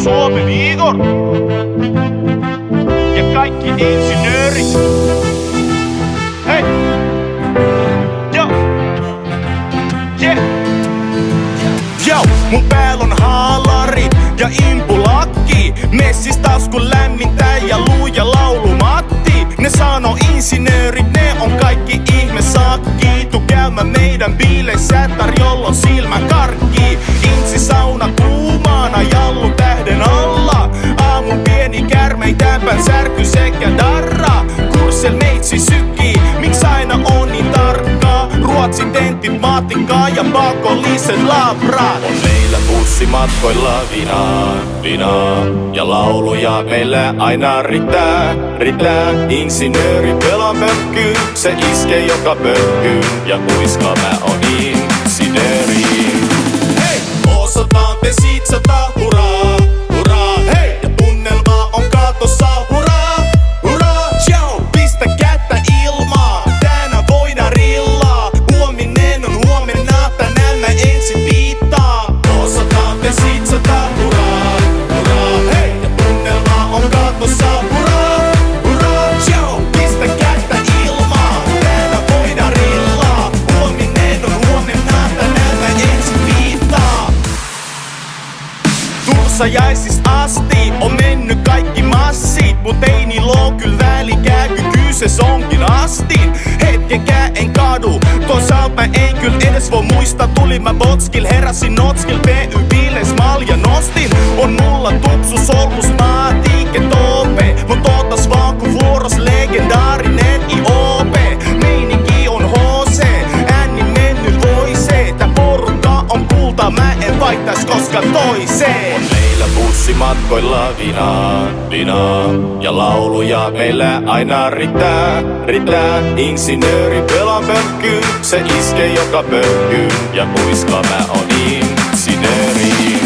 Suomen Igor ja kaikki insinöörit. Hei! Joo! Yeah! Joo! Mun pääl on haalarit ja impulakki. Messis taskun lämmintä ja luja laulumatti. Ne sano insinöörit, ne on kaikki ihme sakki. Tuu käymään meidän bileissä, tarjolla silmä karkki. Insi sauna kuumana jallu tähden alla. Aamun pieni kärmeitäpän särky sekä darra. Kurssel meitsi sykkii, miks aina on niin tarkkaa? Ruotsin tentit, matikkaa ja pakolliset labrat. On meillä bussimatkoilla vinaa ja lauluja meillä aina riittää. Insinööri pelaa mökkyyn, se iskee joka pökkyyn. Ja kuiska mä on insinööri. Hei! Osataan te sitsata, hurraa, hurraa, hei! Ja tunnelma on katossa, hurraa, hurraa, ciao! Pistä kättä ilmaa, tänään voidaan rillaa. Huominen on huomenna, tänään mä ensin viittaa. Osataan te sitsata, hurraa, hurraa, hei! Ja tunnelma on katossa, hurraa, hurraa, ciao! Pistä kättä ilmaa, tänään voidaan rillaa. Huominen on huomenna, tänään mä ensin viittaa. Tursajaisis asti on mennyt kaikki massit, mut ei niil oo kyl välikää, kykyses onkin astin. Hetkenkään en kadu, toisaalta mä ei kyl edes voi muistaa. Tulin mä botskil, heräsin notskil, PY-biles malja nostin. On mulla tupsus ollus maatiike tope, mut ootas vaan ku vuoros legendaarinen IOP. Meininki on HC, ääni mennyt voisee. Tää porukka on kulta, mä en vaihtais koskaan toiseen. On meillä bussimatkoilla vinaa ja lauluja meillä aina riittää. Insinööri pelaa mökkyyn, se iskee joka pökkyyn. Ja kuiska mä on insinööri.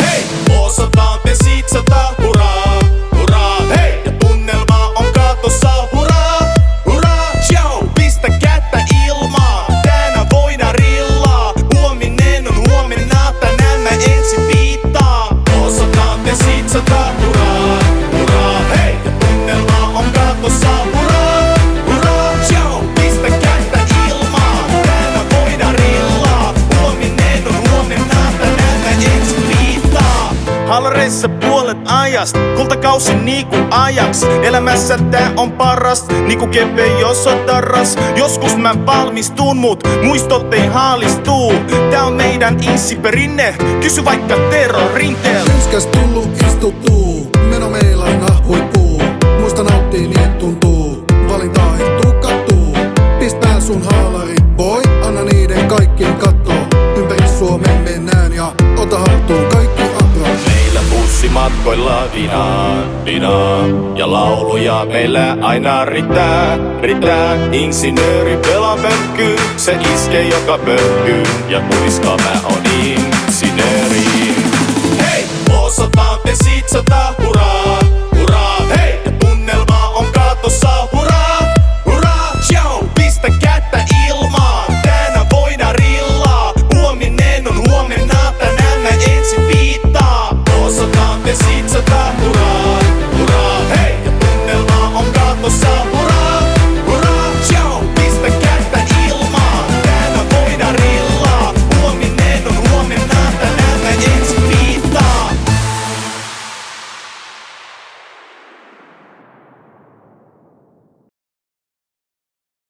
Hei! Osataan te sitsata, hurraa, hurraa, hei! Ja tunnelma on katossa, hurraa, hurraa, ciao! Pistä kättä ilmaa, tänään voidaan rillaa. Huominen on huomenna, tänään mä ensin viittaa. Osataan te sitsata, hurraa, hurraa, hei! Ja tunnelma on katossa, hurraa, hurraa, ciao! Pistä kättä ilmaa, tänään voidaan rillaa. Huominen on huomenna, tänään mä ensin viittaa. Hallareissa puolet ajasta, kultakausi niinku ajaks. Elämässä tää on paras, niinku kepe jos on tarras. Joskus mä valmistun, mut muistot ei haalistuu. Tää on meidän insiperinne, kysy vaikka Tero Rinteellä. Enskäs tullu istuttuu, meno meillä aina huippuu. Muista nauttii niin tuntuu, valintaa ei tuu kattuu. Pistää sun haalarit, boy, anna niiden kaikkien kattoo. Ympäri Suomen mennään ja ota haltuun kaikki agrat. Meillä bussimatkoilla vinaa ja lauluja meillä aina riittää. Insinööri pelaa mökkyyn, se iskee joka pökkyyn. Ja kuiska mä on insinööri. Hei! Osataan te sitsata, hurraa, hurraa, hei! Ja tunnelma on katossa,